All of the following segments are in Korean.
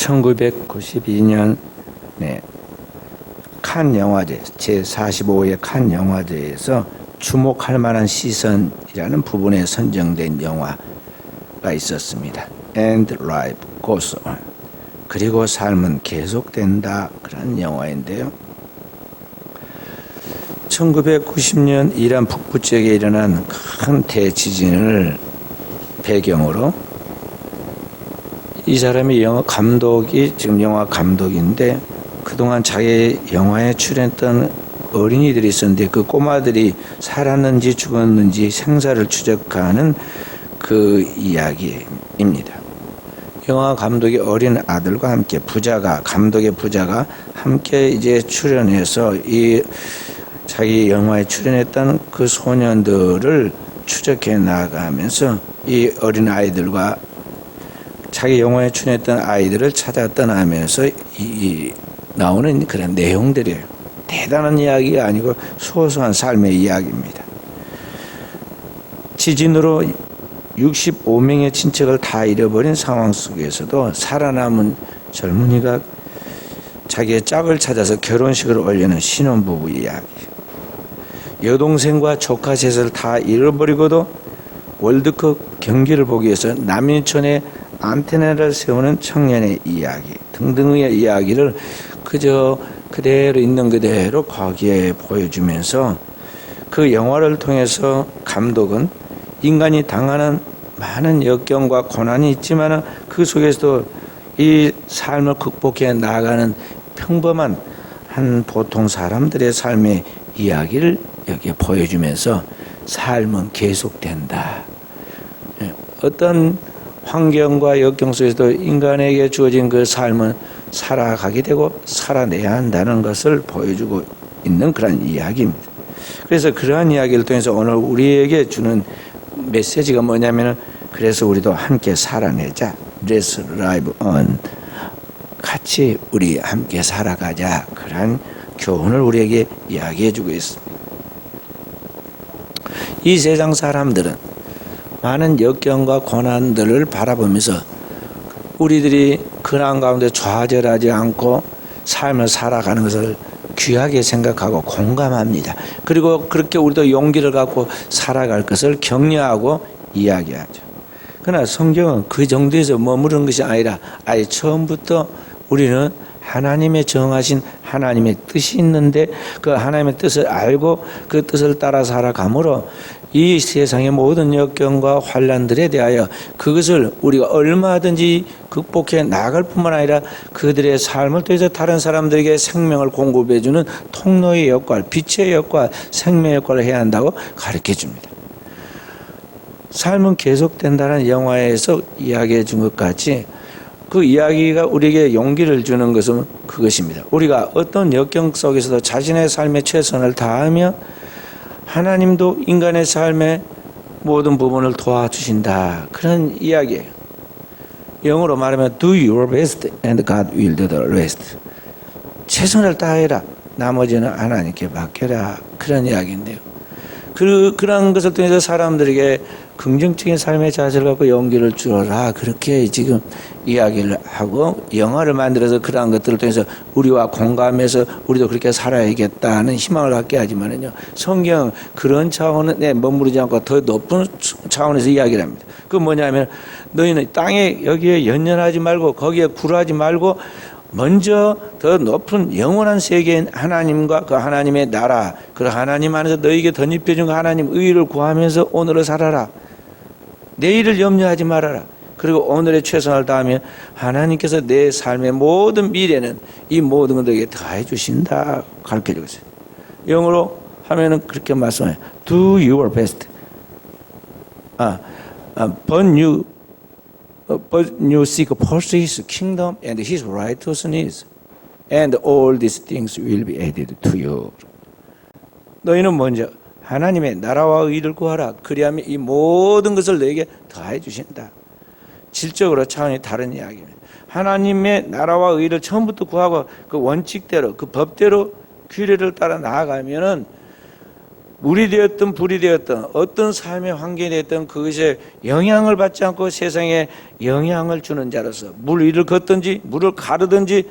1992년 칸 영화제 제45회 칸 영화제에서 주목할 만한 시선이라는 부분에 선정된 영화가 있었습니다. And Life Goes On. 그리고 삶은 계속된다. 그런 영화인데요. 1990년 이란 북부 지역에 일어난 큰 대지진을 배경으로 이 사람이 지금 영화 감독인데 그동안 자기 영화에 출연했던 어린이들이 있었는데 그 꼬마들이 살았는지 죽었는지 생사를 추적하는 그 이야기입니다. 영화 감독이 어린 아들과 함께 감독의 부자가 함께 이제 출연해서 이 자기 영화에 출연했던 그 소년들을 추적해 나가면서 이 어린 아이들과 자기 영화에 출연했던 아이들을 찾아 떠나면서 나오는 그런 내용들이에요. 대단한 이야기가 아니고 소소한 삶의 이야기입니다. 지진으로 65명의 친척을 다 잃어버린 상황 속에서도 살아남은 젊은이가 자기의 짝을 찾아서 결혼식을 올리는 신혼부부 이야기. 여동생과 조카 셋을 다 잃어버리고도 월드컵 경기를 보기 위해서 남인천에 안테나를 세우는 청년의 이야기 등등의 이야기를 그대로 있는 그대로 거기에 보여주면서 그 영화를 통해서 감독은 인간이 당하는 많은 역경과 고난이 있지만 그 속에서도 이 삶을 극복해 나아가는 평범한 한 보통 사람들의 삶의 이야기를 여기에 보여주면서 삶은 계속된다. 어떤 환경과 역경 속에서도 인간에게 주어진 그 삶은 살아가게 되고 살아내야 한다는 것을 보여주고 있는 그런 이야기입니다. 그래서 그러한 이야기를 통해서 오늘 우리에게 주는 메시지가 뭐냐면 그래서 우리도 함께 살아내자. Let's live on. 같이 우리 함께 살아가자. 그런 교훈을 우리에게 이야기해 주고 있습니다. 이 세상 사람들은 많은 역경과 고난들을 바라보면서 우리들이 근황 가운데 좌절하지 않고 삶을 살아가는 것을 귀하게 생각하고 공감합니다. 그리고 그렇게 우리도 용기를 갖고 살아갈 것을 격려하고 이야기하죠. 그러나 성경은 그 정도에서 머무른 것이 아니라 아예 처음부터 우리는 하나님의 정하신 하나님의 뜻이 있는데 그 하나님의 뜻을 알고 그 뜻을 따라 살아가므로 이 세상의 모든 역경과 환난들에 대하여 그것을 우리가 얼마든지 극복해 나갈 뿐만 아니라 그들의 삶을 통해서 다른 사람들에게 생명을 공급해주는 통로의 역할, 빛의 역할, 생명의 역할을 해야 한다고 가르쳐 줍니다. 삶은 계속된다는 영화에서 이야기해 준 것 같이 그 이야기가 우리에게 용기를 주는 것은 그것입니다. 우리가 어떤 역경 속에서도 자신의 삶에 최선을 다하며 하나님도 인간의 삶의 모든 부분을 도와주신다. 그런 이야기예요. 영어로 말하면 do your best and God will do the rest. 최선을 다해라. 나머지는 하나님께 맡겨라. 그런 이야기인데요. 그런 것을 통해서 사람들에게 긍정적인 삶의 자세를 갖고 용기를 주어라. 그렇게 지금 이야기를 하고 영화를 만들어서 그러한 것들을 통해서 우리와 공감해서 우리도 그렇게 살아야겠다는 희망을 갖게 하지만은요. 성경은 그런 차원에 머무르지 않고 더 높은 차원에서 이야기를 합니다. 그 뭐냐면 너희는 땅에 여기에 연연하지 말고 거기에 굴하지 말고 먼저 더 높은 영원한 세계인 하나님과 그 하나님의 나라 그 하나님 안에서 너희에게 덧입혀준 하나님 의를 구하면서 오늘을 살아라. 내일을 염려하지 말아라. 그리고 오늘의 최선을 다하면 하나님께서 내 삶의 모든 미래는 이 모든 것들에게 다해 주신다. 가르쳐주고 있어요. 영어로 하면은 그렇게 말씀해요. Do your best. But you seek first His kingdom and His righteousness, and all these things will be added to you. 너희는 먼저 하나님의 나라와 의를 구하라. 그리하면 이 모든 것을 너에게 더해 주신다. 질적으로 차원이 다른 이야기입니다. 하나님의 나라와 의를 처음부터 구하고 그 원칙대로 그 법대로 규례를 따라 나아가면은 물이 되었든 불이 되었든 어떤 삶의 환경이 되었든 그것에 영향을 받지 않고 세상에 영향을 주는 자로서 물 위를 걷든지 물을 가르든지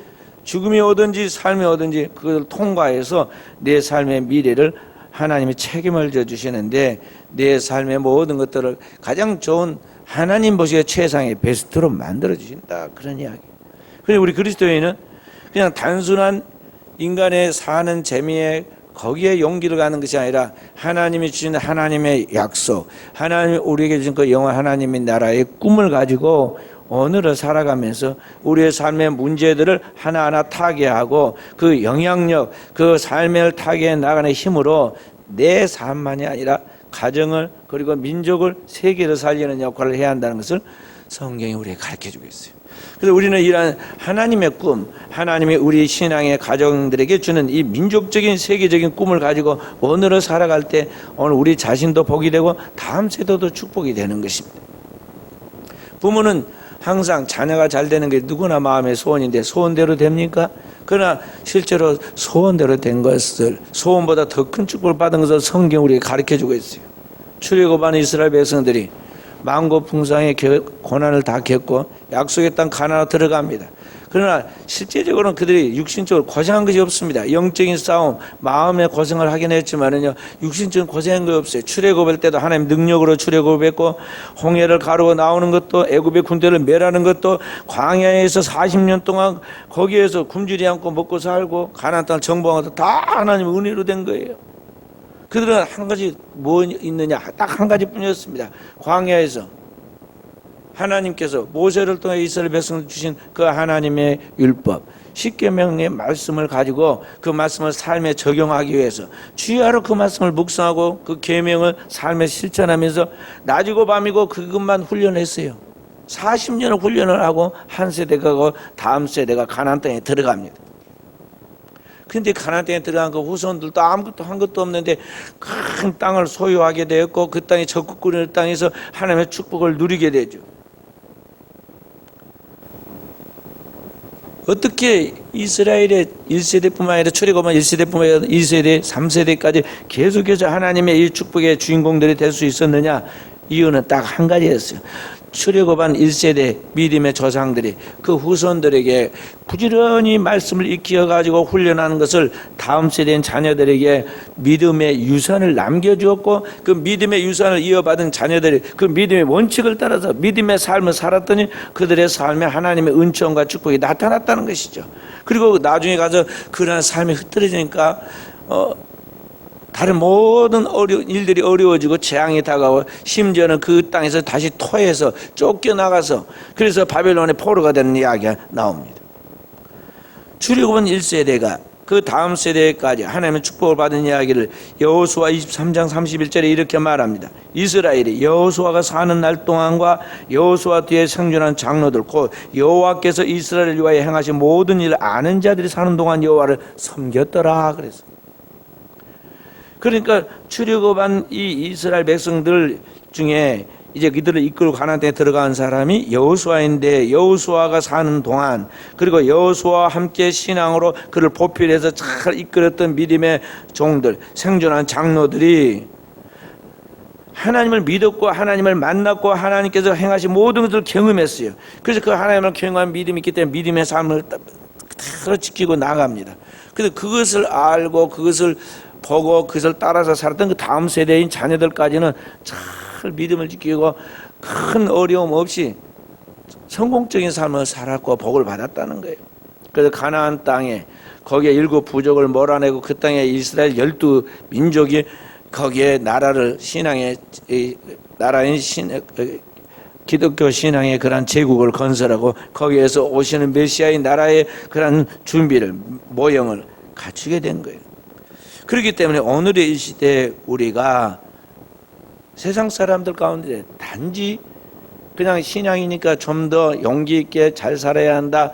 죽음이 오든지 삶이 오든지 그걸 통과해서 내 삶의 미래를 하나님이 책임을 져주시는데 내 삶의 모든 것들을 가장 좋은 하나님 보시기에 최상의 베스트로 만들어주신다. 그런 이야기. 그래서 우리 그리스도인은 그냥 단순한 인간의 사는 재미에 거기에 용기를 가는 것이 아니라 하나님이 주신 하나님의 약속, 하나님이 우리에게 주신 그 영원 하나님의 나라의 꿈을 가지고 오늘을 살아가면서 우리의 삶의 문제들을 하나하나 타개하고 그 영향력, 그 삶을 타개해 나가는 힘으로 내 삶만이 아니라 가정을 그리고 민족을 세계를 살리는 역할을 해야 한다는 것을 성경이 우리에게 가르쳐주고 있어요. 그래서 우리는 이러한 하나님의 꿈, 하나님이 우리 신앙의 가정들에게 주는 이 민족적인 세계적인 꿈을 가지고 오늘을 살아갈 때 오늘 우리 자신도 복이 되고 다음 세대도 축복이 되는 것입니다. 부모는 항상 자녀가 잘 되는 게 누구나 마음의 소원인데 소원대로 됩니까? 그러나 실제로 소원대로 된 것을 소원보다 더 큰 축복을 받은 것을 성경이 우리에게 가르쳐주고 있어요. 출애굽한 이스라엘 백성들이 만고풍상의 고난을 다 겪고 약속의 땅 가나안으로 들어갑니다. 그러나 실제적으로는 그들이 육신적으로 고생한 것이 없습니다. 영적인 싸움, 마음의 고생을 하긴 했지만은요, 육신적인 고생한 거 없어요. 출애굽할 때도 하나님 능력으로 출애굽했고, 홍해를 가르고 나오는 것도, 애굽의 군대를 멸하는 것도, 광야에서 40년 동안 거기에서 굶주리 않고 먹고 살고 가나안 땅을 정복한 것도 다 하나님 은혜로 된 거예요. 그들은 한 가지 뭐 있느냐, 딱 한 가지뿐이었습니다. 광야에서 하나님께서 모세를 통해 이스라엘 백성을 주신 그 하나님의 율법, 십계명의 말씀을 가지고 그 말씀을 삶에 적용하기 위해서 주야로 그 말씀을 묵상하고 그 계명을 삶에 실천하면서 낮이고 밤이고 그것만 훈련했어요. 40년을 훈련을 하고 한 세대가 가고 다음 세대가 가나안 땅에 들어갑니다. 근데 가나안 땅에 들어간 그 후손들도 아무것도 한 것도 없는데 큰 땅을 소유하게 되었고 그 땅이 적국군의 땅에서 하나님의 축복을 누리게 되죠. 어떻게 이스라엘의 1세대뿐만 아니라 출애굽한 1세대뿐만 아니라 2세대, 3세대까지 계속해서 하나님의 이 축복의 주인공들이 될 수 있었느냐? 이유는 딱 한 가지였어요. 출애굽한 1세대 믿음의 조상들이 그 후손들에게 부지런히 말씀을 익혀가지고 훈련하는 것을 다음 세대인 자녀들에게 믿음의 유산을 남겨주었고 그 믿음의 유산을 이어받은 자녀들이 그 믿음의 원칙을 따라서 믿음의 삶을 살았더니 그들의 삶에 하나님의 은총과 축복이 나타났다는 것이죠. 그리고 나중에 가서 그러한 삶이 흐트러지니까 다른 모든 일들이 어려워지고 재앙이 다가오고 심지어는 그 땅에서 다시 토해서 쫓겨나가서 그래서 바벨론의 포로가 되는 이야기가 나옵니다. 출애굽은 1세대가 그 다음 세대까지 하나님의 축복을 받은 이야기를 여호수아 23장 31절에 이렇게 말합니다. 이스라엘이 여호수아가 사는 날 동안과 여호수아 뒤에 생존한 장로들 곧 여호와께서 이스라엘을 위하여 행하신 모든 일을 아는 자들이 사는 동안 여호와를 섬겼더라 그래서. 그러니까 출애굽한 이 이스라엘 백성들 중에 이제 그들을 이끌고 가나안 땅에 들어간 사람이 여호수아인데 여호수아가 사는 동안 그리고 여호수아와 함께 신앙으로 그를 보필해서 잘 이끌었던 믿음의 종들 생존한 장로들이 하나님을 믿었고 하나님을 만났고 하나님께서 행하신 모든 것을 경험했어요. 그래서 그 하나님을 경험한 믿음이 있기 때문에 믿음의 삶을 다 지키고 나갑니다. 그래서 그것을 알고 그것을 보고 그것을 따라서 살았던 그 다음 세대인 자녀들까지는 잘 믿음을 지키고 큰 어려움 없이 성공적인 삶을 살았고 복을 받았다는 거예요. 그래서 가나안 땅에 거기에 7 부족을 몰아내고 그 땅에 이스라엘 12 민족이 거기에 나라를 신앙의 나라인 기독교 신앙의 그런 제국을 건설하고 거기에서 오시는 메시아의 나라의 그런 준비를 모형을 갖추게 된 거예요. 그렇기 때문에 오늘의 이 시대에 우리가 세상 사람들 가운데 단지 그냥 신앙이니까 좀 더 용기 있게 잘 살아야 한다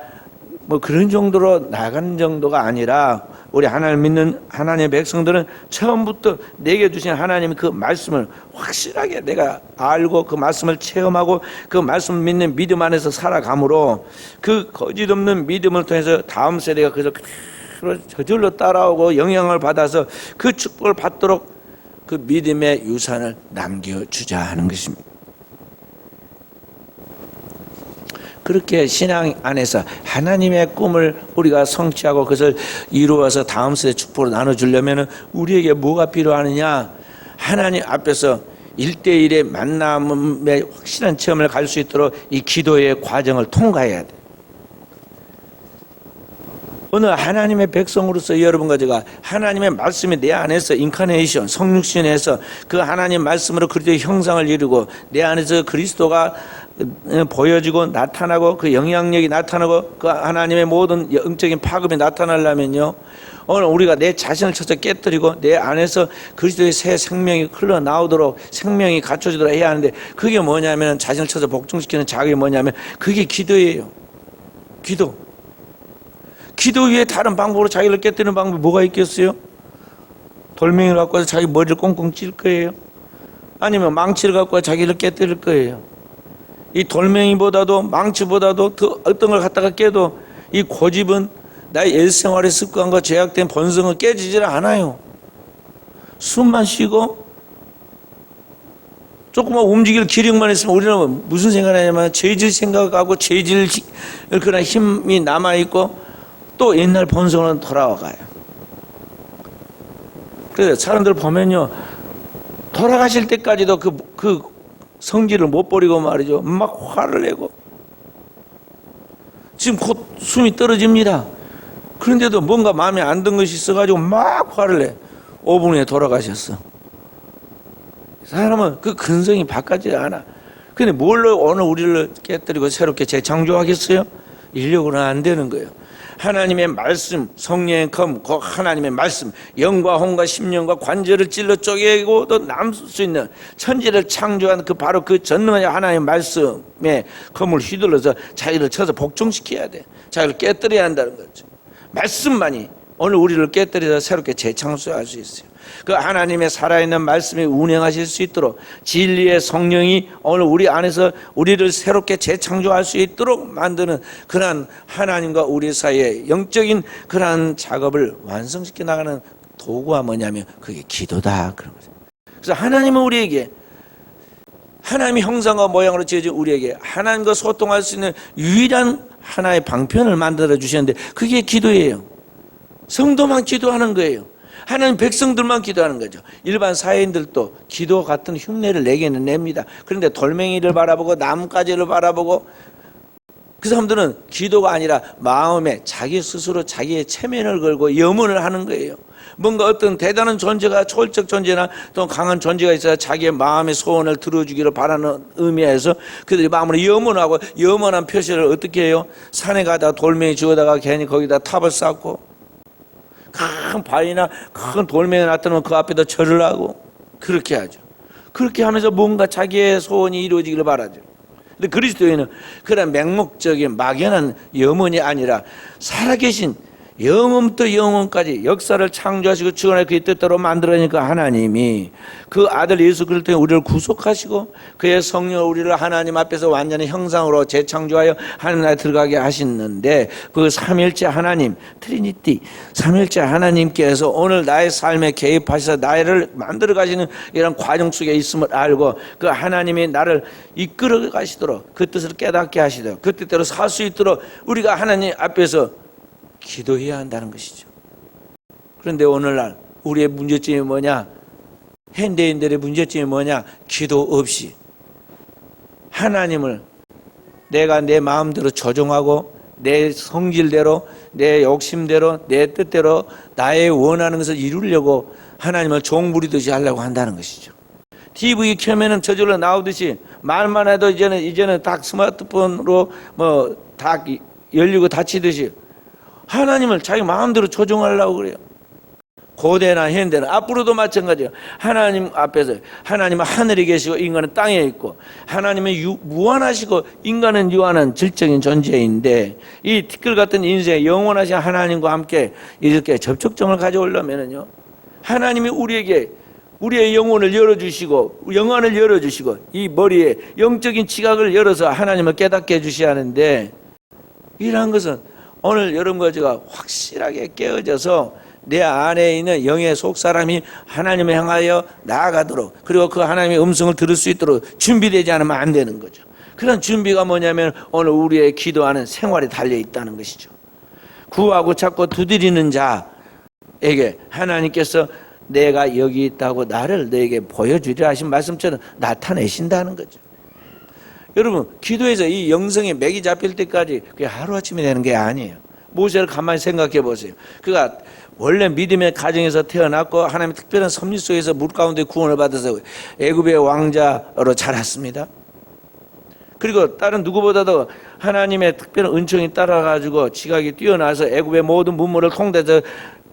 뭐 그런 정도로 나가는 정도가 아니라 우리 하나님 믿는 하나님의 백성들은 처음부터 내게 주신 하나님의 그 말씀을 확실하게 내가 알고 그 말씀을 체험하고 그 말씀을 믿는 믿음 안에서 살아감으로 그 거짓 없는 믿음을 통해서 다음 세대가 그래서 저절로 따라오고 영향을 받아서 그 축복을 받도록 그 믿음의 유산을 남겨주자 하는 것입니다. 그렇게 신앙 안에서 하나님의 꿈을 우리가 성취하고 그것을 이루어서 다음 세대 축복으로 나눠주려면 우리에게 뭐가 필요하느냐? 하나님 앞에서 1대1의 만남의 확실한 체험을 갈 수 있도록 이 기도의 과정을 통과해야 돼. 어느 하나님의 백성으로서 여러분과 제가 하나님의 말씀이 내 안에서 인카네이션, 성육신에서 그 하나님 말씀으로 그리스도의 형상을 이루고 내 안에서 그리스도가 보여지고 나타나고 그 영향력이 나타나고 그 하나님의 모든 영적인 파급이 나타나려면요, 오늘 우리가 내 자신을 쳐서 깨뜨리고 내 안에서 그리스도의 새 생명이 흘러나오도록 생명이 갖춰지도록 해야 하는데, 그게 뭐냐면 자신을 쳐서 복종시키는 자극이 뭐냐면 그게 기도예요. 기도 위에 다른 방법으로 자기를 깨뜨리는 방법이 뭐가 있겠어요? 돌멩이를 갖고 와서 자기 머리를 꽁꽁 찔 거예요? 아니면 망치를 갖고 와서 자기를 깨뜨릴 거예요? 이 돌멩이보다도 망치보다도 더 어떤 걸 갖다가 깨도 이 고집은 나의 일생활의 습관과 죄악된 본성은 깨지질 않아요. 숨만 쉬고 조금만 움직일 기력만 있으면 우리는 무슨 생각을 하냐면 죄질 생각하고 죄질 그런 힘이 남아있고 또 옛날 본성으로 돌아와 가요. 그래서 사람들 보면요, 돌아가실 때까지도 그 성질을 못 버리고 말이죠, 막 화를 내고 지금 곧 숨이 떨어집니다. 그런데도 뭔가 마음에 안 든 것이 있어가지고 막 화를 내. 5분 후에 돌아가셨어. 사람은 그 근성이 바뀌지 않아. 근데 뭘로 오늘 우리를 깨뜨리고 새롭게 재창조하겠어요? 인력으로는 안 되는 거예요. 하나님의 말씀, 성령의 검, 그 하나님의 말씀, 영과 혼과 심령과 관절을 찔러 쪼개고 또 남을 수 있는 천지를 창조한 그 바로 그 전능한 하나님의 말씀에 검을 휘둘러서 자기를 쳐서 복종시켜야 돼. 자기를 깨뜨려야 한다는 거죠. 말씀만이 오늘 우리를 깨뜨려서 새롭게 재창조할 수 있어요. 그 하나님의 살아있는 말씀이 운행하실 수 있도록 진리의 성령이 오늘 우리 안에서 우리를 새롭게 재창조할 수 있도록 만드는 그러한 하나님과 우리 사이의 영적인 그러한 작업을 완성시켜 나가는 도구가 뭐냐면 그게 기도다, 그런 거죠. 그래서 하나님은 우리에게 하나님의 형상과 모양으로 지어진 우리에게 하나님과 소통할 수 있는 유일한 하나의 방편을 만들어 주셨는데 그게 기도예요. 성도만 기도하는 거예요. 하나님 백성들만 기도하는 거죠. 일반 사회인들도 기도 같은 흉내를 내기는 냅니다. 그런데 돌멩이를 바라보고 나뭇가지를 바라보고 그 사람들은 기도가 아니라 마음에 자기 스스로 자기의 체면을 걸고 염원을 하는 거예요. 뭔가 어떤 대단한 존재가, 초월적 존재나 또 강한 존재가 있어야 자기의 마음의 소원을 들어주기를 바라는 의미에서 그들이 마음으로 염원하고, 염원한 표시를 어떻게 해요? 산에 가다가 돌멩이 주워다가 괜히 거기다 탑을 쌓고 큰 바위나 큰 돌멩이가 나타나면 그 앞에다 절을 하고 그렇게 하죠. 그렇게 하면서 뭔가 자기의 소원이 이루어지기를 바라죠. 근데 그리스도인은 그런 맹목적인 막연한 염원이 아니라 살아계신 영원부터 영원까지 역사를 창조하시고 주관할 그의 뜻대로 만들어내니까 하나님이 그 아들 예수 그리스도를 통해 우리를 구속하시고 그의 성령을 우리를 하나님 앞에서 완전히 형상으로 재창조하여 하나님 나라에 들어가게 하시는데, 그 삼일째 하나님, 트리니티 삼일째 하나님께서 오늘 나의 삶에 개입하셔서 나를 만들어 가시는 이런 과정 속에 있음을 알고 그 하나님이 나를 이끌어 가시도록 그 뜻을 깨닫게 하시도록 그 뜻대로 살 수 있도록 우리가 하나님 앞에서 기도해야 한다는 것이죠. 그런데 오늘날 우리의 문제점이 뭐냐? 현대인들의 문제점이 뭐냐? 기도 없이 하나님을 내가 내 마음대로 조종하고 내 성질대로 내 욕심대로 내 뜻대로 나의 원하는 것을 이루려고 하나님을 종부리듯이 하려고 한다는 것이죠. TV 켜면은 저절로 나오듯이 말만 해도 이제는 딱 스마트폰으로 다 열리고 닫히듯이 하나님을 자기 마음대로 조종하려고 그래요. 고대나 현대나 앞으로도 마찬가지예요. 하나님 앞에서 하나님은 하늘에 계시고 인간은 땅에 있고 하나님은 무한하시고 인간은 유한한 질적인 존재인데 이 티끌 같은 인생에 영원하신 하나님과 함께 이렇게 접촉점을 가져오려면요, 하나님이 우리에게 우리의 영혼을 열어주시고 영안을 열어주시고 이 머리에 영적인 지각을 열어서 하나님을 깨닫게 해주셔야 하는데, 이러한 것은 오늘 여러분과 제가 확실하게 깨어져서 내 안에 있는 영의 속 사람이 하나님을 향하여 나아가도록, 그리고 그 하나님의 음성을 들을 수 있도록 준비되지 않으면 안 되는 거죠. 그런 준비가 뭐냐면 오늘 우리의 기도하는 생활에 달려 있다는 것이죠. 구하고 찾고 두드리는 자에게 하나님께서 내가 여기 있다고 나를 너에게 보여주리라 하신 말씀처럼 나타내신다는 거죠. 여러분, 기도에서 이 영성의 맥이 잡힐 때까지 그게 하루아침에 되는 게 아니에요. 모세를 가만히 생각해 보세요. 그가 원래 믿음의 가정에서 태어났고 하나님의 특별한 섭리 속에서 물 가운데 구원을 받아서 애굽의 왕자로 자랐습니다. 그리고 다른 누구보다도 하나님의 특별한 은총이 따라가지고 지각이 뛰어나서 애굽의 모든 문물을 통달해서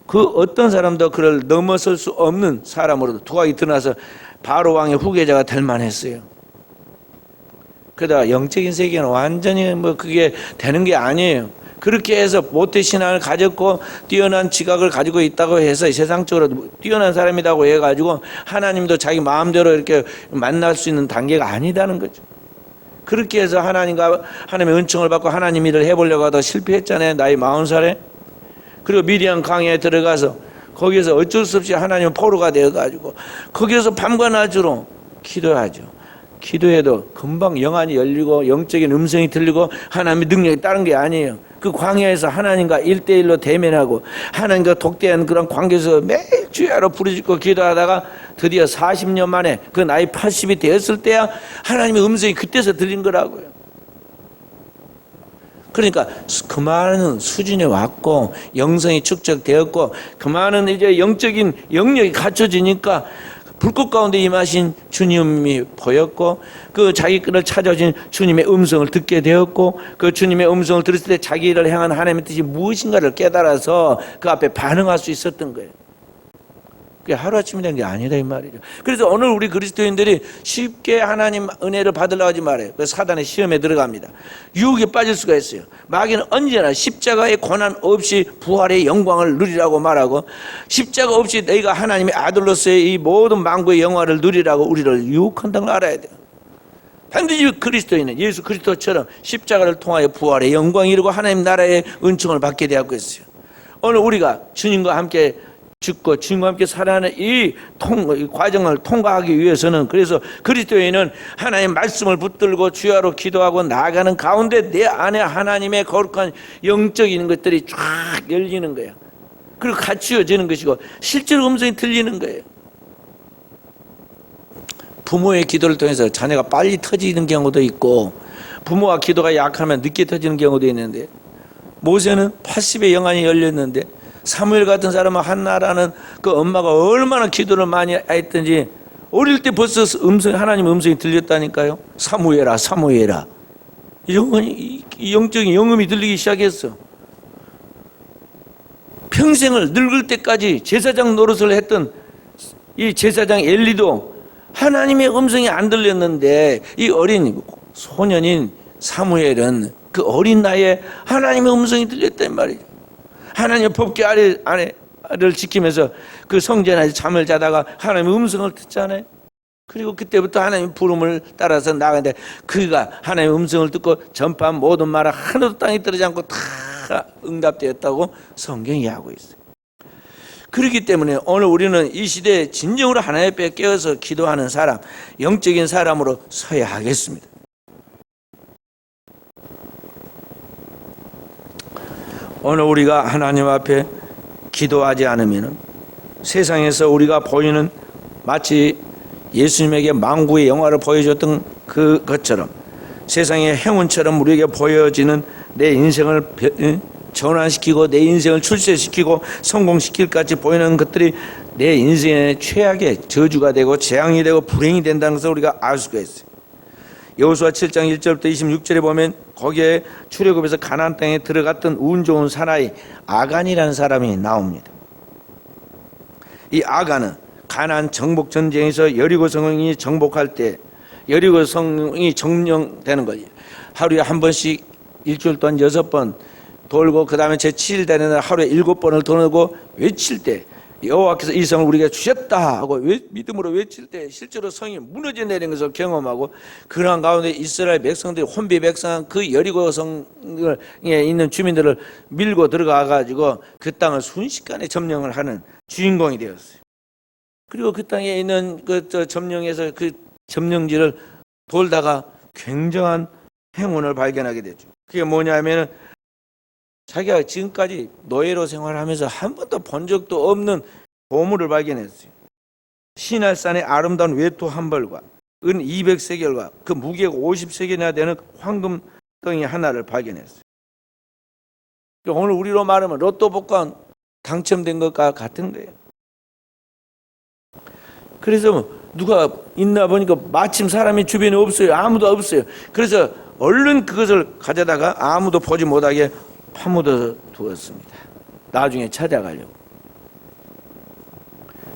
그 어떤 사람도 그를 넘어설 수 없는 사람으로 두각이 드러나서 바로 왕의 후계자가 될 만했어요. 그러다 영적인 세계는 완전히 그게 되는 게 아니에요. 그렇게 해서 모태신앙을 가졌고 뛰어난 지각을 가지고 있다고 해서 세상적으로 뛰어난 사람이라고 해가지고 하나님도 자기 마음대로 이렇게 만날 수 있는 단계가 아니다는 거죠. 그렇게 해서 하나님과 하나님의 은총을 받고 하나님 일을 해보려고 하다가 실패했잖아요. 나이 40살에. 그리고 미디안 강야에 들어가서 거기에서 어쩔 수 없이 하나님의 포로가 되어가지고 거기에서 밤과 낮으로 기도하죠. 기도해도 금방 영안이 열리고 영적인 음성이 들리고 하나님의 능력이 따른 게 아니에요. 그 광야에서 하나님과 1대1로 대면하고 하나님과 독대한 그런 관계에서 매일 주야로 부르짖고 기도하다가 드디어 40년 만에 그 나이 80이 되었을 때야 하나님의 음성이 그때서 들린 거라고요. 그러니까 그 많은 수준에 왔고 영성이 축적되었고 그 많은 이제 영적인 영역이 갖춰지니까 불꽃 가운데 임하신 주님이 보였고 그 자기 끈을 찾아오신 주님의 음성을 듣게 되었고 그 주님의 음성을 들었을 때 자기를 향한 하나님의 뜻이 무엇인가를 깨달아서 그 앞에 반응할 수 있었던 거예요. 그게 하루아침에 된 게 아니다 이 말이죠. 그래서 오늘 우리 그리스도인들이 쉽게 하나님 은혜를 받으려고 하지 말아요. 그래서 사단의 시험에 들어갑니다. 유혹에 빠질 수가 있어요. 마귀는 언제나 십자가의 고난 없이 부활의 영광을 누리라고 말하고 십자가 없이 너희가 하나님의 아들로서의 이 모든 만국의 영화를 누리라고 우리를 유혹한다는 걸 알아야 돼요. 반드시 그리스도인은 예수 그리스도처럼 십자가를 통하여 부활의 영광을 이루고 하나님 나라의 은총을 받게 되었고 있어요. 오늘 우리가 주님과 함께 죽고 주님과 함께 살아가는 이 과정을 통과하기 위해서는 그래서 그리스도인은 하나님의 말씀을 붙들고 주야로 기도하고 나아가는 가운데 내 안에 하나님의 거룩한 영적인 것들이 쫙 열리는 거예요. 그리고 갖추어지는 것이고 실제로 음성이 들리는 거예요. 부모의 기도를 통해서 자녀가 빨리 터지는 경우도 있고 부모와 기도가 약하면 늦게 터지는 경우도 있는데 모세는 80의 영안이 열렸는데 사무엘 같은 사람은 한나라는 그 엄마가 얼마나 기도를 많이 했던지 어릴 때 벌써 하나님의 음성이 들렸다니까요. 사무엘아 사무엘아 이 영적인 영음이 들리기 시작했어. 평생을 늙을 때까지 제사장 노릇을 했던 이 제사장 엘리도 하나님의 음성이 안 들렸는데 이 어린 소년인 사무엘은 그 어린 나이에 하나님의 음성이 들렸단 말이죠. 하나님의 법궤 아래를 지키면서 그 성전 안에서 잠을 자다가 하나님의 음성을 듣잖아요. 그리고 그때부터 하나님의 부름을 따라서 나가는데 그가 하나님의 음성을 듣고 전파한 모든 말은 하나도 땅에 떨어지지 않고 다 응답되었다고 성경이 하고 있어요. 그렇기 때문에 오늘 우리는 이 시대에 진정으로 하나님 앞에 깨어서 기도하는 사람, 영적인 사람으로 서야 하겠습니다. 오늘 우리가 하나님 앞에 기도하지 않으면 세상에서 우리가 보이는 마치 예수님에게 만국의 영화를 보여줬던 그것처럼 세상의 행운처럼 우리에게 보여지는 내 인생을 전환시키고 내 인생을 출세시키고 성공시킬 같이 보이는 것들이 내 인생의 최악의 저주가 되고 재앙이 되고 불행이 된다는 것을 우리가 알 수가 있어요. 여호수아 7장 1절부터 26절에 보면 거기에 출애굽에서 가나안 땅에 들어갔던 운 좋은 사나이 아간이라는 사람이 나옵니다. 이 아간은 가나안 정복 전쟁에서 여리고 성이 정복할 때 여리고 성이 점령되는 거예요. 하루에 한 번씩 일주일 동안 6번 돌고 그 다음에 제7일 되는 날 하루에 7번을 도는 외칠 때 여호와께서 이 성을 우리에게 주셨다 하고 믿음으로 외칠 때 실제로 성이 무너져 내리는 것을 경험하고, 그러한 가운데 이스라엘 백성들이 혼비백성한 그 여리고 성에 있는 주민들을 밀고 들어가 가지고 그 땅을 순식간에 점령을 하는 주인공이 되었어요. 그리고 그 땅에 있는 그 점령에서 그 점령지를 돌다가 굉장한 행운을 발견하게 됐죠. 그게 뭐냐면은 자기가 지금까지 노예로 생활하면서 한 번도 본 적도 없는 보물을 발견했어요. 시날산의 아름다운 외투 한 벌과 은 200세겔과 그 무게가 50세겔이나 되는 황금 덩이 하나를 발견했어요. 오늘 우리로 말하면 로또 복권 당첨된 것과 같은 거예요. 그래서 누가 있나 보니까 마침 사람이 주변에 없어요. 아무도 없어요. 그래서 얼른 그것을 가져다가 아무도 보지 못하게 파묻어 두었습니다. 나중에 찾아가려고.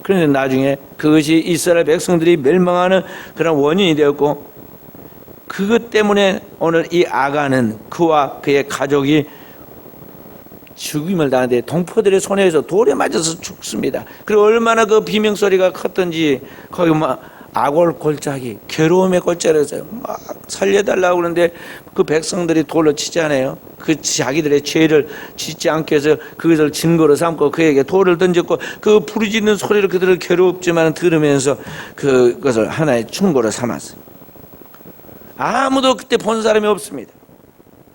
그런데 나중에 그것이 이스라엘 백성들이 멸망하는 그런 원인이 되었고, 그것 때문에 오늘 이 아간은 그와 그의 가족이 죽임을 당하는데 동포들의 손에서 돌에 맞아서 죽습니다. 그리고 얼마나 그 비명소리가 컸던지 거기 막 아골골짜기, 괴로움의 골짜기에서 막 살려달라고 그러는데 그 백성들이 돌로 치잖아요. 그 자기들의 죄를 짓지 않게 해서 그것을 증거로 삼고 그에게 돌을 던졌고, 그 부르짖는 소리를 그들을 괴롭지만 들으면서 그것을 하나의 충고로 삼았어요. 아무도 그때 본 사람이 없습니다.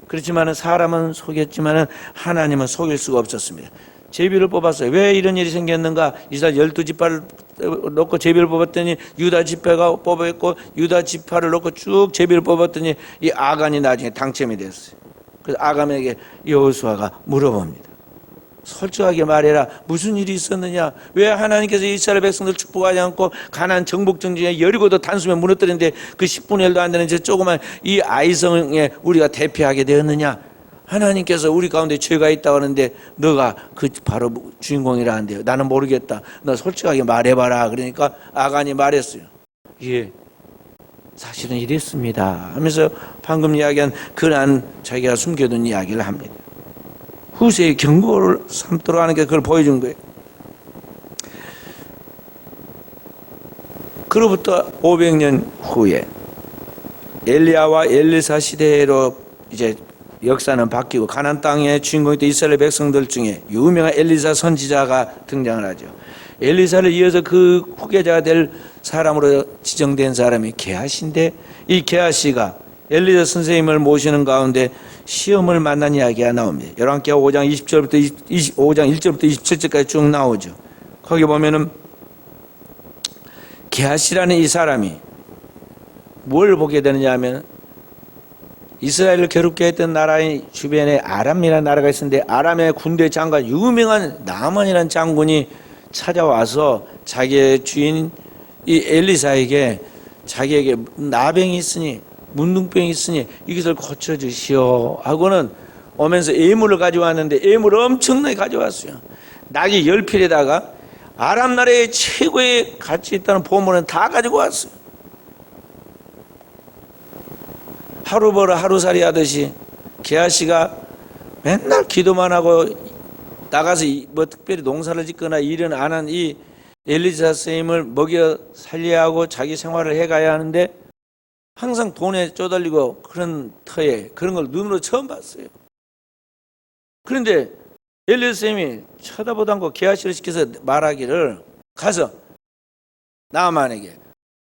그렇지만 사람은 속였지만 하나님은 속일 수가 없었습니다. 제비를 뽑았어요. 왜 이런 일이 생겼는가? 이스라엘 12지파를 놓고 제비를 뽑았더니 유다 지파가 뽑았고, 유다 지파를 놓고 쭉 제비를 뽑았더니 이 아간이 나중에 당첨이 됐어요. 그래서 아간에게 여호수아가 물어봅니다. 솔직하게 말해라. 무슨 일이 있었느냐? 왜 하나님께서 이스라엘 백성들 축복하지 않고 가나안 정복 전쟁에 여리고도 단숨에 무너뜨렸는데 그 10분의 1도 안 되는 저 조그만 이 아이성에 우리가 대피하게 되었느냐? 하나님께서 우리 가운데 죄가 있다고 하는데 너가 그 바로 주인공이라 한대요. 나는 모르겠다. 너 솔직하게 말해봐라. 그러니까 아간이 말했어요. 예, 사실은 이랬습니다 하면서 방금 이야기한 그러한 자기가 숨겨둔 이야기를 합니다. 후세의 경고를 삼도록 하는 게 그걸 보여준 거예요. 그로부터 500년 후에 엘리야와 엘리사 시대로 이제 역사는 바뀌고 가나안 땅의 주인공이 된 이스라엘 백성들 중에 유명한 엘리사 선지자가 등장을 하죠. 엘리사를 이어서 그 후계자가 될 사람으로 지정된 사람이 게하시인데, 이 게하시가 엘리사 선생님을 모시는 가운데 시험을 만난 이야기가 나옵니다. 열왕기하 5장 20절부터 25장 1절부터 27절까지 쭉 나오죠. 거기 보면은 게하시라는 이 사람이 뭘 보게 되느냐 하면, 이스라엘을 괴롭게 했던 나라의 주변에 아람이라는 나라가 있었는데, 아람의 군대 장관 유명한 나만이라는 장군이 찾아와서 자기의 주인 이 엘리사에게 자기에게 나병이 있으니 문둥병이 있으니 이것을 고쳐주시오 하고는 오면서 예물을 가져왔는데, 예물을 엄청나게 가져왔어요. 낙이 10필에다가 아람 나라의 최고의 가치 있다는 보물은 다 가지고 왔어요. 하루 벌어 하루살이 하듯이 게하시가 맨날 기도만 하고 나가서 뭐 특별히 농사를 짓거나 일은 안 한 이 엘리사 선생님을 먹여 살려야 하고 자기 생활을 해가야 하는데, 항상 돈에 쪼달리고 그런 터에 그런 걸 눈으로 처음 봤어요. 그런데 엘리사 선생님이 쳐다보도 않고 게하시를 시켜서 말하기를, 가서 나만에게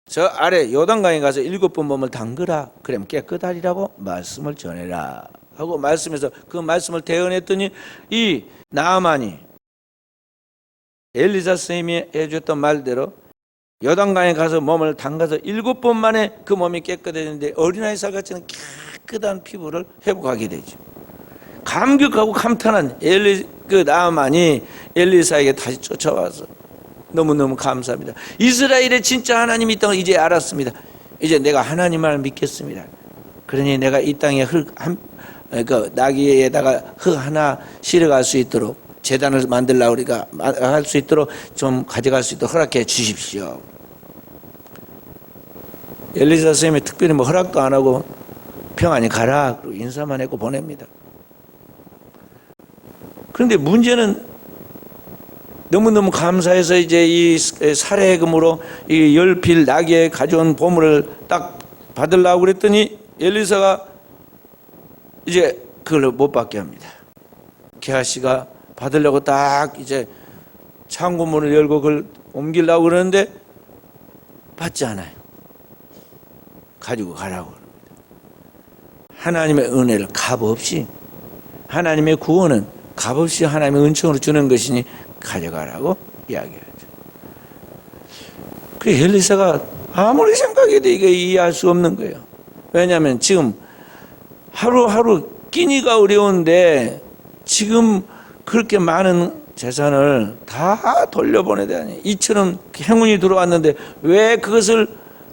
저 아래 요단강에 가서 7번 몸을 담그라. 그러면 깨끗하리라고 말씀을 전해라 하고 말씀해서 그 말씀을 대언했더니, 이 나아만이 엘리사 선생님이 해줬던 말대로 요단강에 가서 몸을 담가서 7번 만에 그 몸이 깨끗해졌는데, 어린아이 살같이 깨끗한 피부를 회복하게 되죠. 감격하고 감탄한 그 나아만이 엘리사에게 다시 쫓아와서 너무너무 감사합니다. 이스라엘의 진짜 하나님이 있다는 걸 이제 알았습니다. 이제 내가 하나님을 믿겠습니다. 그러니 내가 이 땅에 그 나귀에다가 흙 하나 실어갈 수 있도록, 제단을 만들려고 우리가 할 수 있도록 좀 가져갈 수 있도록 허락해 주십시오. 엘리사 선생님이 특별히 뭐 허락도 안 하고 평안히 가라 그리고 인사만 했고 보냅니다. 그런데 문제는 너무너무 감사해서 이제 이 살해금으로 이 열필 나귀에 가져온 보물을 딱 받으려고 그랬더니 엘리사가 이제 그걸 못 받게 합니다. 게하시가 받으려고 딱 이제 창고문을 열고 그걸 옮기려고 그러는데 받지 않아요. 가지고 가라고 합니다. 하나님의 은혜를 값없이, 하나님의 구원은 값없이 하나님의 은총으로 주는 것이니 가져가라고 이야기하죠. 그 엘리사가 아무리 생각해도 이게 이해할 수 없는 거예요. 왜냐하면 지금 하루하루 끼니가 어려운데 지금 그렇게 많은 재산을 다 돌려보내야 되니, 이처럼 행운이 들어왔는데 왜 그것을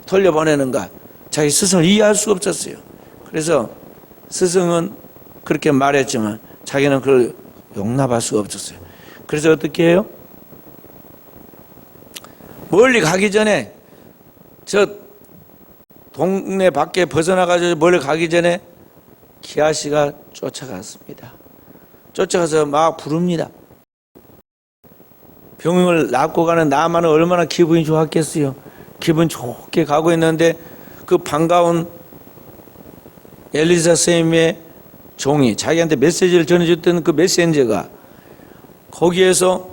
돌려보내는가, 자기 스승을 이해할 수가 없었어요. 그래서 스승은 그렇게 말했지만 자기는 그걸 용납할 수가 없었어요. 그래서 어떻게 해요? 멀리 가기 전에, 저 동네 밖에 벗어나가지고 멀리 가기 전에 게하시가 쫓아갔습니다. 쫓아가서 막 부릅니다. 병을 낫고 가는 나만은 얼마나 기분이 좋았겠어요. 기분 좋게 가고 있는데 그 반가운 엘리사 선생님의 종이, 자기한테 메시지를 전해줬던 그 메신저가 거기에서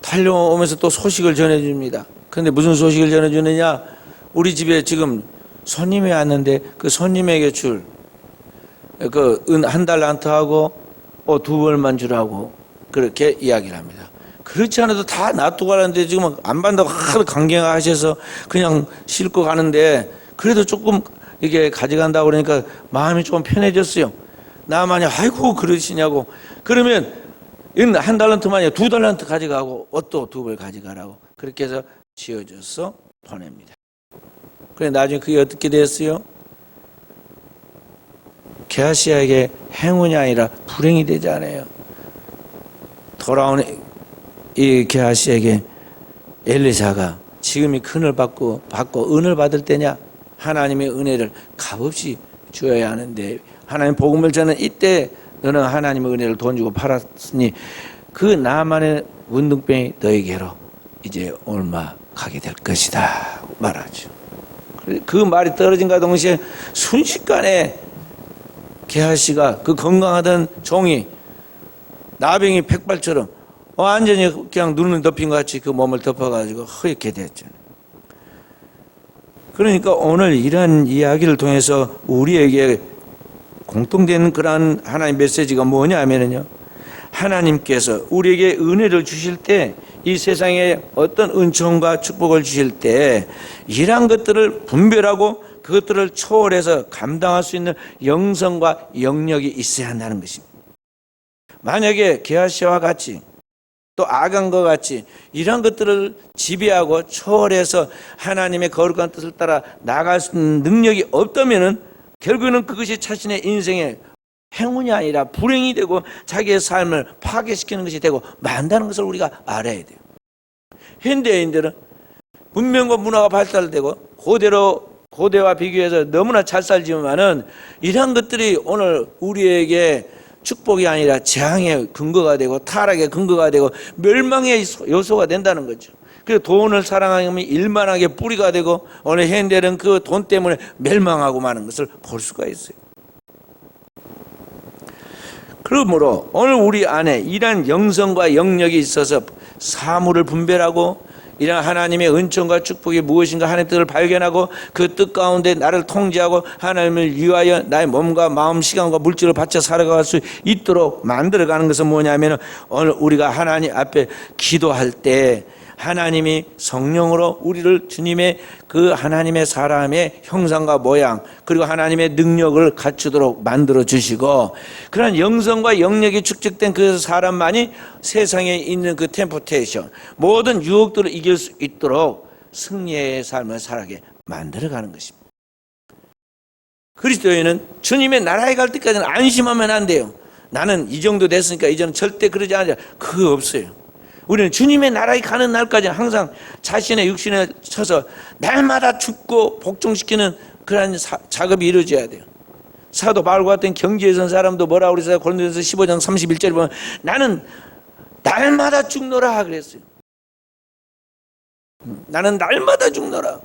달려오면서 또 소식을 전해줍니다. 그런데 무슨 소식을 전해주느냐? 우리 집에 지금 손님이 왔는데 그 손님에게 줄 그 은 한 달란트하고 옷 2벌만 주라고 그렇게 이야기를 합니다. 그렇지 않아도 다 놔두고 가는데 지금 안 받는다고 하도 강경하셔서 그냥 싣고 가는데, 그래도 조금 이게 가져간다고 그러니까 마음이 좀 편해졌어요. 나만이 아이고 그러시냐고. 그러면 한 달란트만이 2달란트 가져가고 옷도 2벌 가져가라고 그렇게 해서 지어줘서 보냅니다. 그래 나중에 그게 어떻게 됐어요? 게하시에게 행운이 아니라 불행이 되잖아요. 돌아온 이 게하시에게 엘리사가 지금이 큰을 받고 은을 받을 때냐? 하나님의 은혜를 값없이 주어야 하는데, 하나님 복음을 전는 이때 너는 하나님의 은혜를 돈 주고 팔았으니 그 나만의 문둥병이 너에게로 이제 옮아가게 될 것이다 말하죠. 그 말이 떨어진과 동시에 순식간에 게하시가 그 건강하던 종이 나병이 백발처럼 완전히 그냥 눈을 덮인 것 같이 그 몸을 덮어가지고 허옇게 됐죠. 그러니까 오늘 이런 이야기를 통해서 우리에게 공통되는 그러한 하나님 메시지가 뭐냐 하면요, 하나님께서 우리에게 은혜를 주실 때, 이 세상에 어떤 은총과 축복을 주실 때 이러한 것들을 분별하고 그것들을 초월해서 감당할 수 있는 영성과 영력이 있어야 한다는 것입니다. 만약에 게하시와 같이 또 아간과 같이 이런 것들을 지배하고 초월해서 하나님의 거룩한 뜻을 따라 나아갈 수 있는 능력이 없다면 결국은 그것이 자신의 인생의 행운이 아니라 불행이 되고 자기의 삶을 파괴시키는 것이 되고 만다는 것을 우리가 알아야 돼요. 현대인들은 문명과 문화가 발달되고 고대와 비교해서 너무나 잘 살지만은 이러한 것들이 오늘 우리에게 축복이 아니라 재앙의 근거가 되고 타락의 근거가 되고 멸망의 요소가 된다는 거죠. 그래서 돈을 사랑하면 일만하게 뿌리가 되고 오늘 현대는 그 돈 때문에 멸망하고 마는 것을 볼 수가 있어요. 그러므로 오늘 우리 안에 이러한 영성과 영력이 있어서 사물을 분별하고 이런 하나님의 은총과 축복이 무엇인가 하나님의 뜻을 발견하고 그 뜻 가운데 나를 통제하고 하나님을 위하여 나의 몸과 마음, 시간과 물질을 바쳐 살아갈 수 있도록 만들어가는 것은 뭐냐면, 오늘 우리가 하나님 앞에 기도할 때 하나님이 성령으로 우리를 주님의 그 하나님의 사람의 형상과 모양 그리고 하나님의 능력을 갖추도록 만들어 주시고, 그런 영성과 영력이 축적된 그 사람만이 세상에 있는 그 템포테이션, 모든 유혹들을 이길 수 있도록 승리의 삶을 살아가게 만들어가는 것입니다. 그리스도인은 주님의 나라에 갈 때까지는 안심하면 안 돼요. 나는 이 정도 됐으니까 이제는 절대 그러지 않아요. 그거 없어요. 우리는 주님의 나라에 가는 날까지는 항상 자신의 육신에 쳐서 날마다 죽고 복종시키는 그런 작업이 이루어져야 돼요. 사도 바울과 같은 경지에 선 사람도 뭐라고 그랬어요? 고린도전서 15장 31절에 보면 나는 날마다 죽노라 그랬어요. 나는 날마다 죽노라.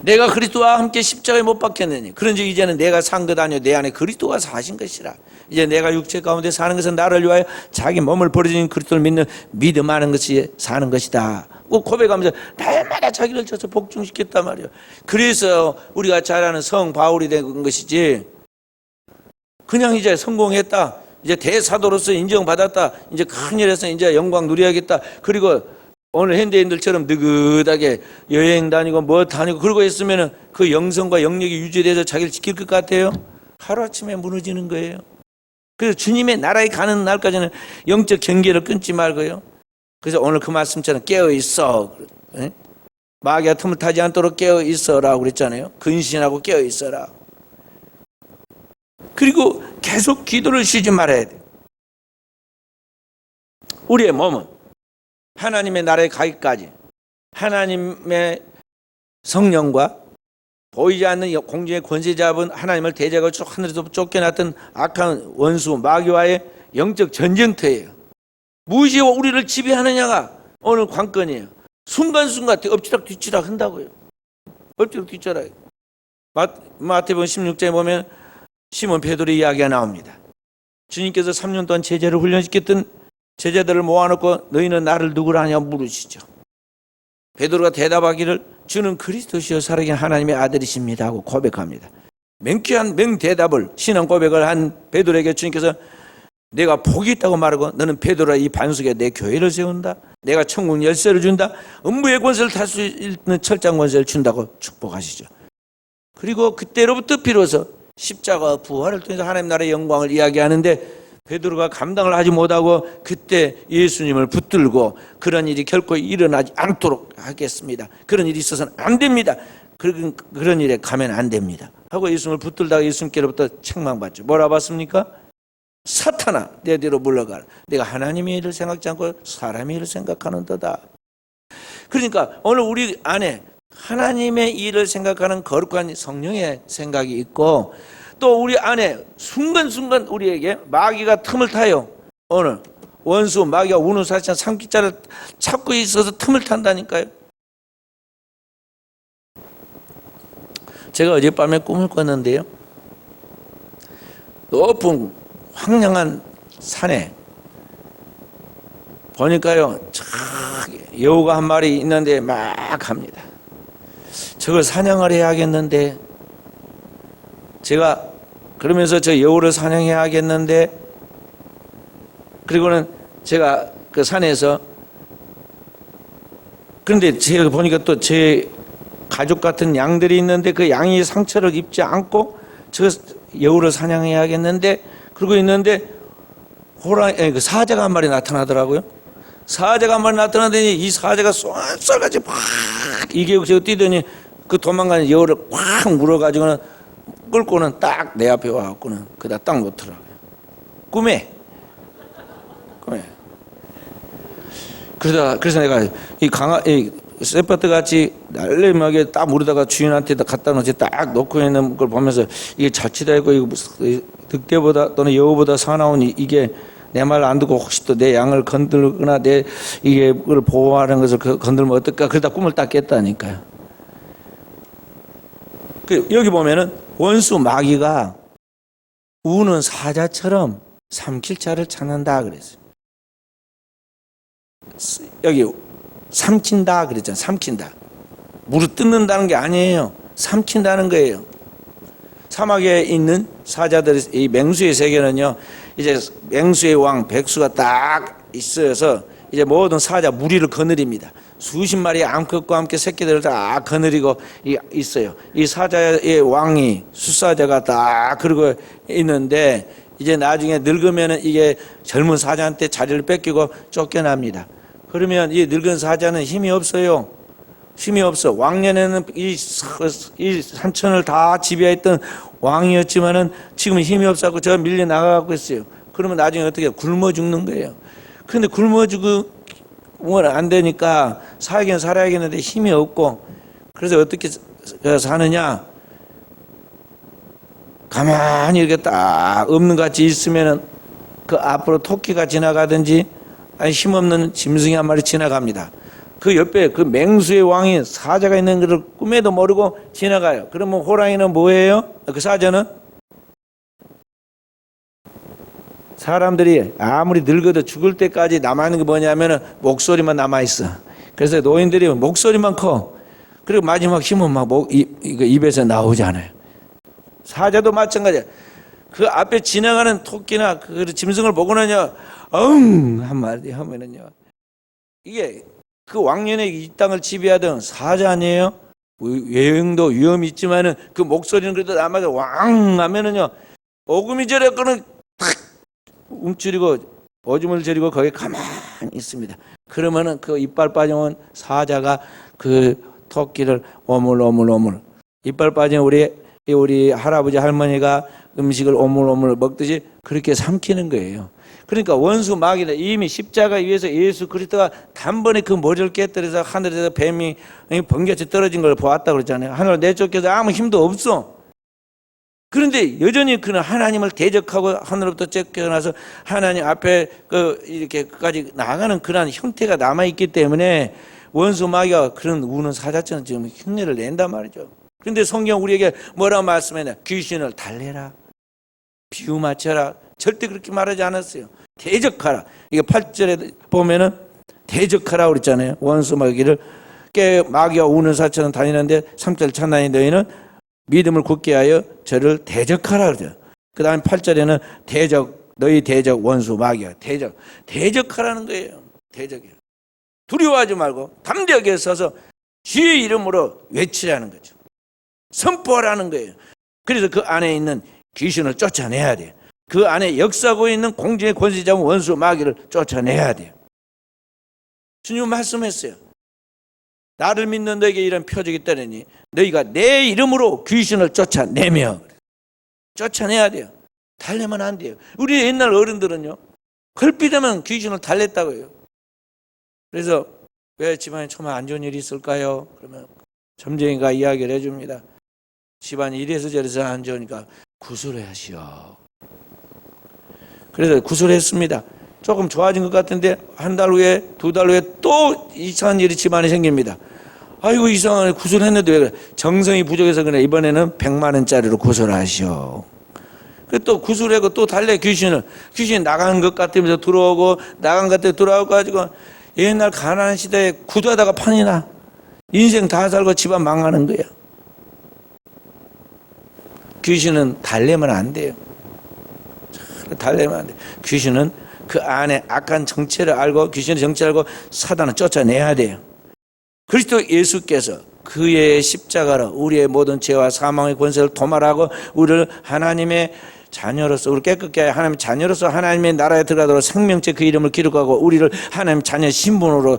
내가 그리스도와 함께 십자가에 못 박혔느니 그런즉 이제는 내가 산 것 아니요 내 안에 그리스도가 사신 것이라. 이제 내가 육체 가운데 사는 것은 나를 위하여 자기 몸을 버려진 그리스도를 믿는 믿음하는 것이 사는 것이다. 꼭 고백하면서 날마다 자기를 쳐서 복종시켰단 말이에요. 그래서 우리가 잘 아는 성 바울이 된 것이지, 그냥 이제 성공했다, 이제 대사도로서 인정받았다, 이제 큰일에서 이제 영광 누려야겠다, 그리고 오늘 현대인들처럼 느긋하게 여행 다니고 뭐 다니고 그러고 있으면 그 영성과 영역이 유지돼서 자기를 지킬 것 같아요? 하루아침에 무너지는 거예요. 그래서 주님의 나라에 가는 날까지는 영적 경계를 끊지 말고요. 그래서 오늘 그 말씀처럼 깨어있어, 마귀가 틈을 타지 않도록 깨어있어라고 그랬잖아요. 근신하고 깨어있어라. 그리고 계속 기도를 쉬지 말아야 돼. 우리의 몸은 하나님의 나라에 가기까지 하나님의 성령과 보이지 않는 공중의 권세 잡은 하나님을 대적하고 하늘에서 쫓겨났던 악한 원수 마귀와의 영적 전쟁터예요. 무엇이 우리를 지배하느냐가 오늘 관건이에요. 순간순간 엎치락 뒤치락 한다고요. 엎치락 뒤치락. 마태복음 16장에 보면 시몬 베드로의 이야기가 나옵니다. 주님께서 3년 동안 제자를 훈련시켰던 제자들을 모아놓고 너희는 나를 누구라 하냐 물으시죠. 베드로가 대답하기를 주는 그리스도시요 살아계신 하나님의 아들이십니다 하고 고백합니다. 명쾌한 명대답을, 신앙 고백을 한 베드로에게 주님께서 내가 복이 있다고 말하고 너는 베드로라 이 반석에 내 교회를 세운다. 내가 천국 열쇠를 준다. 음부의 권세를 탈 수 있는 철장 권세를 준다고 축복하시죠. 그리고 그때로부터 비로소 십자가 부활을 통해서 하나님 나라의 영광을 이야기하는데 베드로가 감당을 하지 못하고 그때 예수님을 붙들고 그런 일이 결코 일어나지 않도록 하겠습니다. 그런 일이 있어서는 안 됩니다. 그런 일에 가면 안 됩니다. 하고 예수님을 붙들다가 예수님께로부터 책망받죠. 뭐라 받습니까? 사탄아 내 뒤로 물러가라. 내가 하나님의 일을 생각지 않고 사람의 일을 생각하는도다. 그러니까 오늘 우리 안에 하나님의 일을 생각하는 거룩한 성령의 생각이 있고 또 우리 안에 순간순간 우리에게 마귀가 틈을 타요. 오늘 원수 마귀가 우는 사실은 삼키자를 찾고 있어서 틈을 탄다니까요. 제가 어젯밤에 꿈을 꿨는데요. 높은 황량한 산에 보니까요 여우가 한 마리 있는데 막 갑니다. 저걸 사냥을 해야겠는데 제가 그러면서 저 여우를 사냥해야겠는데 그리고는 제가 그 산에서 그런데 제가 보니까 또 제 가족 같은 양들이 있는데 그 양이 상처를 입지 않고 저 여우를 사냥해야겠는데 그러고 있는데 그 사자가 한 마리 나타나더라고요. 사자가 한 마리 나타나더니 이 사자가 쏠쏠같이 막 이개국적으로 뛰더니 그 도망가는 여우를 꽉 물어가지고는 끌고는 딱 내 앞에 와갖고는 그다 딱 놓더라고요. 꿈에. 그래서 내가 이 세파트 같이 날래하게 딱 물에다가 주인한테 갖다 놓지 딱 놓고 있는 걸 보면서 이게 자치다 했고 이거 늑대보다 또는 여우보다 사나운 이게 내 말 안 듣고 혹시 또 내 양을 건들거나 내 이게 그걸 보호하는 것을 건들면 어떨까? 그러다 꿈을 딱 깼다니까요. 여기 보면은 원수 마귀가 우는 사자처럼 삼킬 자를 찾는다 그랬어요. 여기 삼킨다 그랬잖아요. 삼킨다. 무릎 뜯는다는 게 아니에요. 삼킨다는 거예요. 사막에 있는 사자들, 이 맹수의 세계는요, 이제 맹수의 왕 백수가 딱 있어서 이제 모든 사자 무리를 거느립니다. 수십 마리의 암컷과 함께 새끼들을 다 거느리고 있어요. 이 사자의 왕이 숫사자가 딱 그러고 있는데 이제 나중에 늙으면은 이게 젊은 사자한테 자리를 뺏기고 쫓겨납니다. 그러면 이 늙은 사자는 힘이 없어요. 힘이 없어. 왕년에는 이 산천을 다 지배했던 왕이었지만은 지금 힘이 없어서 저 밀려 나가고 있어요. 그러면 나중에 어떻게 굶어 죽는 거예요. 그런데 굶어 죽으면 안 되니까 살긴 살아야겠는데 힘이 없고 그래서 어떻게 사느냐? 가만히 이렇게 딱 없는 같이 있으면은 그 앞으로 토끼가 지나가든지 아니 힘없는 짐승이 한 마리 지나갑니다. 그 옆에 그 맹수의 왕이 사자가 있는 것을 꿈에도 모르고 지나가요. 그러면 호랑이는 뭐예요? 그 사자는? 사람들이 아무리 늙어도 죽을 때까지 남아있는 게 뭐냐면은 목소리만 남아있어. 그래서 노인들이 목소리만 커. 그리고 마지막 힘은 막 입에서 나오지 않아요. 사자도 마찬가지야. 그 앞에 지나가는 토끼나 그 짐승을 보고는요, 한마디 하면은요, 이게 그 왕년에 이 땅을 지배하던 사자 아니에요? 여행도 위험이 있지만은 그 목소리는 그래도 남아서 왕 하면은요, 오금이 저렸거는 팍 움츠리고 오줌을 저리고 거기 가만히 있습니다. 그러면은 그 이빨 빠져온 사자가 그 토끼를 오물오물 이빨 빠진 우리 할아버지 할머니가 음식을 오물오물 먹듯이 그렇게 삼키는 거예요. 그러니까 원수 마귀는 이미 십자가 위에서 예수 그리스도가 단번에 그 머리를 깨뜨려서 하늘에서 뱀이 번개쳐 떨어진 걸 보았다고 그랬잖아요. 하늘 내쫓겨서 아무 힘도 없어. 그런데 여전히 그는 하나님을 대적하고 하늘로부터 쫓겨나서 하나님 앞에 이렇게까지 나아가는 그런 형태가 남아있기 때문에 원수 마귀가 그런 우는 사자처럼 지금 흉내를 낸단 말이죠. 그런데 성경 우리에게 뭐라고 말씀했냐? 귀신을 달래라, 비유 맞춰라. 절대 그렇게 말하지 않았어요. 대적하라. 이게 8절에 보면은 대적하라 그랬잖아요. 원수 마귀를 마귀가 우는 사자처럼 다니는데 3절 찬나니 너희는 믿음을 굳게 하여 저를 대적하라 그러죠. 그 다음에 8절에는 너희 대적 원수 마귀야. 대적하라는 거예요. 대적이요. 두려워하지 말고 담대하게 서서 주의 이름으로 외치라는 거죠. 선포하라는 거예요. 그래서 그 안에 있는 귀신을 쫓아내야 돼요. 그 안에 역사하고 있는 공중의 권세자인 원수 마귀를 쫓아내야 돼요. 주님 말씀했어요. 나를 믿는 너에게 이런 표적이 있다니 너희가 내 이름으로 귀신을 쫓아내며 쫓아내야 돼요. 달래면 안 돼요. 우리 옛날 어른들은요, 걸핏하면 귀신을 달랬다고 해요. 그래서 왜 집안에 정말 안 좋은 일이 있을까요? 그러면 점쟁이가 이야기를 해줍니다. 집안이 이래서 저래서 안 좋으니까 구술하시오. 그래서 구술했습니다. 조금 좋아진 것 같은데 한 달 후에, 두 달 후에 또 이상한 일이 집안에 생깁니다. 아이고 이상하네, 구술했는데 왜 그래? 정성이 부족해서 그래. 이번에는 100만 원짜리로 구술하시오. 또 구술하고 또 달래 귀신이 나간 것 같으면서 들어오고 나간 것 같아 들어오고 가지고 옛날 가난한 시대에 구두하다가 판이나 인생 다 살고 집안 망하는 거야. 귀신은 달래면 안 돼요. 달래면 안 돼. 귀신은 그 안에 악한 정체를 알고 귀신의 정체를 알고 사단을 쫓아내야 돼요. 그리스도 예수께서 그의 십자가로 우리의 모든 죄와 사망의 권세를 도말하고 우리를 하나님의 자녀로서 우리 깨끗게 하나님의 자녀로서 하나님의 나라에 들어가도록 생명체 그 이름을 기록하고 우리를 하나님 자녀 신분으로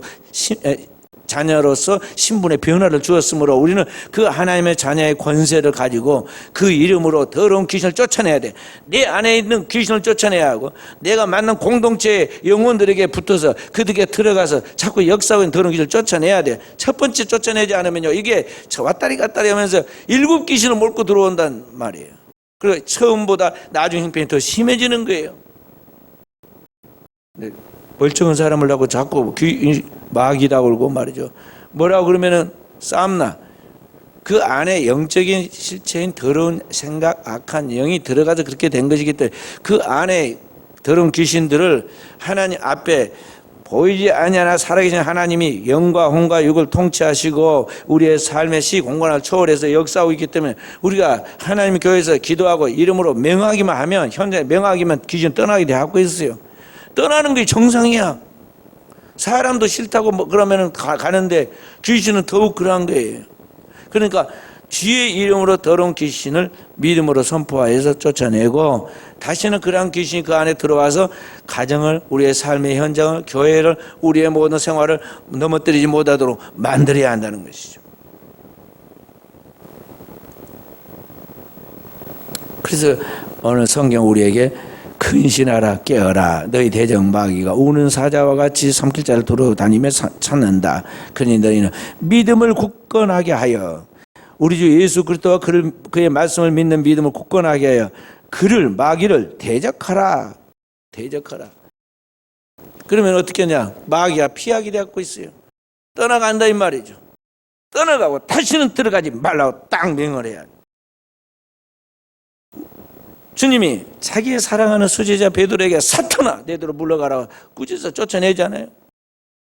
자녀로서 신분의 변화를 주었으므로 우리는 그 하나님의 자녀의 권세를 가지고 그 이름으로 더러운 귀신을 쫓아내야 돼. 내 안에 있는 귀신을 쫓아내야 하고 내가 만난 공동체의 영혼들에게 붙어서 그들에게 들어가서 자꾸 역사하고 있는 더러운 귀신을 쫓아내야 돼. 첫 번째 쫓아내지 않으면요, 이게 왔다리 갔다리 하면서 7 귀신을 몰고 들어온단 말이에요. 그리고 처음보다 나중 형편이 더 심해지는 거예요. 네. 멀쩡한 사람을 하고 자꾸 마귀다 그러고 말이죠. 뭐라고 그러면은 쌈나. 그 안에 영적인 실체인 더러운 생각, 악한 영이 들어가서 그렇게 된 것이기 때문에 그 안에 더러운 귀신들을 하나님 앞에 보이지 아니하나 살아계신 하나님이 영과 혼과 육을 통치하시고 우리의 삶의 시공간을 초월해서 역사하고 있기 때문에 우리가 하나님 교회에서 기도하고 이름으로 명하기만 하면 현재 명하기만 귀신 떠나게 되고 있어요. 떠나는 게 정상이야. 사람도 싫다고 그러면 가는데 귀신은 더욱 그러한 거예요. 그러니까 주의 이름으로 더러운 귀신을 믿음으로 선포하여서 쫓아내고 다시는 그러한 귀신이 그 안에 들어와서 가정을, 우리의 삶의 현장을, 교회를, 우리의 모든 생활을 넘어뜨리지 못하도록 만들어야 한다는 것이죠. 그래서 오늘 성경 우리에게 근신하라, 깨어라. 너희 대적 마귀가 우는 사자와 같이 삼킬자를 돌아다니며 찾는다. 그러니 너희는 믿음을 굳건하게 하여 우리 주 예수 그리스도와 그의 말씀을 믿는 믿음을 굳건하게 하여 그를, 마귀를 대적하라. 대적하라. 그러면 어떻게 하냐? 마귀가 피하게 되고 있어요. 떠나간다 이 말이죠. 떠나가고 다시는 들어가지 말라고 딱 명을 해야 돼. 주님이 자기의 사랑하는 수제자 베드로에게 사탄아 내도록 물러가라고 꾸짖어서 쫓아내잖아요.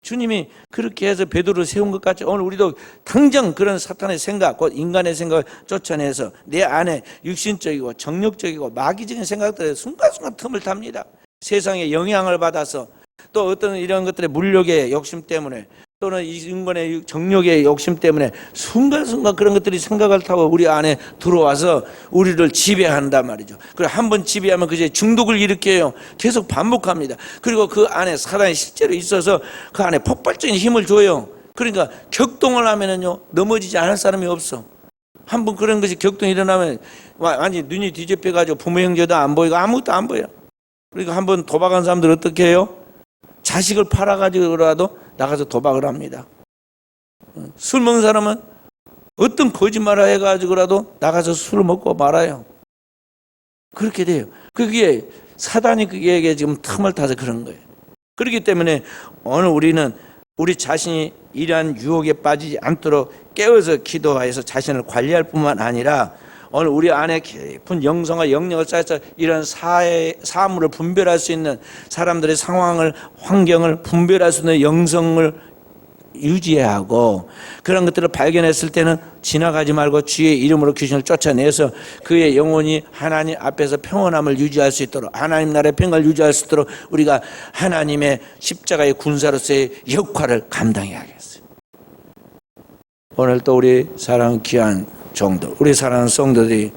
주님이 그렇게 해서 베드로를 세운 것 같이 오늘 우리도 당장 그런 사탄의 생각, 곧 인간의 생각을 쫓아내서 내 안에 육신적이고 정력적이고 마귀적인 생각들에 순간순간 틈을 탑니다. 세상의 영향을 받아서 또 어떤 이런 것들의 물욕의 욕심 때문에 또는 이 인간의 정력의 욕심 때문에 순간순간 그런 것들이 생각을 타고 우리 안에 들어와서 우리를 지배한단 말이죠. 그리고 한번 지배하면 그제 중독을 일으켜요. 계속 반복합니다. 그리고 그 안에 사단이 실제로 있어서 그 안에 폭발적인 힘을 줘요. 그러니까 격동을 하면은요 넘어지지 않을 사람이 없어. 한번 그런 것이 격동이 일어나면 완전히 눈이 뒤집혀가지고 부모 형제도 안 보이고 아무것도 안 보여. 그러니까 한번 도박한 사람들 어떻게 해요? 자식을 팔아가지고라도 나가서 도박을 합니다. 술 먹는 사람은 어떤 거짓말을 해가지고라도 나가서 술을 먹고 말아요. 그렇게 돼요. 그게 사단이 그에게 지금 틈을 타서 그런 거예요. 그렇기 때문에 오늘 우리는 우리 자신이 이러한 유혹에 빠지지 않도록 깨어서 기도하여서 자신을 관리할 뿐만 아니라 오늘 우리 안에 깊은 영성과 영역을 쌓아서 이런 사물을 분별할 수 있는 사람들의 상황을 환경을 분별할 수 있는 영성을 유지해야 하고 그런 것들을 발견했을 때는 지나가지 말고 주의 이름으로 귀신을 쫓아내서 그의 영혼이 하나님 앞에서 평온함을 유지할 수 있도록 하나님 나라의 평강을 유지할 수 있도록 우리가 하나님의 십자가의 군사로서의 역할을 감당해야겠어요. 오늘 또 우리 사랑하는 귀한 종들, 우리 사랑하는 성도들이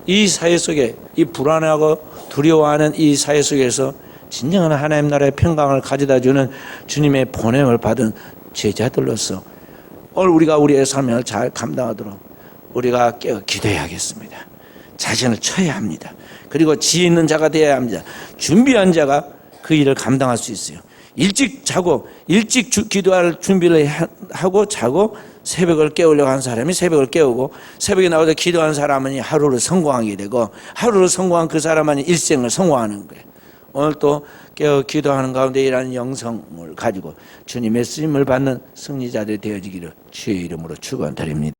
이 사회 속에 이 불안하고 두려워하는 이 사회 속에서 진정한 하나님 나라의 평강을 가져다 주는 주님의 보냄을 받은 제자들로서 오늘 우리가 우리의 사명을 잘 감당하도록 우리가 깨어 기도해야겠습니다. 자신을 쳐야 합니다. 그리고 지혜 있는 자가 되어야 합니다. 준비한 자가 그 일을 감당할 수 있어요. 일찍 자고 일찍 기도할 준비를 하고 자고 새벽을 깨우려고 하는 사람이 새벽을 깨우고 새벽에 나와서 기도하는 사람은 하루를 성공하게 되고 하루를 성공한 그 사람은 일생을 성공하는 거예요. 오늘 또 깨어 기도하는 가운데 이러한 영성을 가지고 주님의 쓰임을 받는 승리자들이 되어지기를 주의 이름으로 축원드립니다.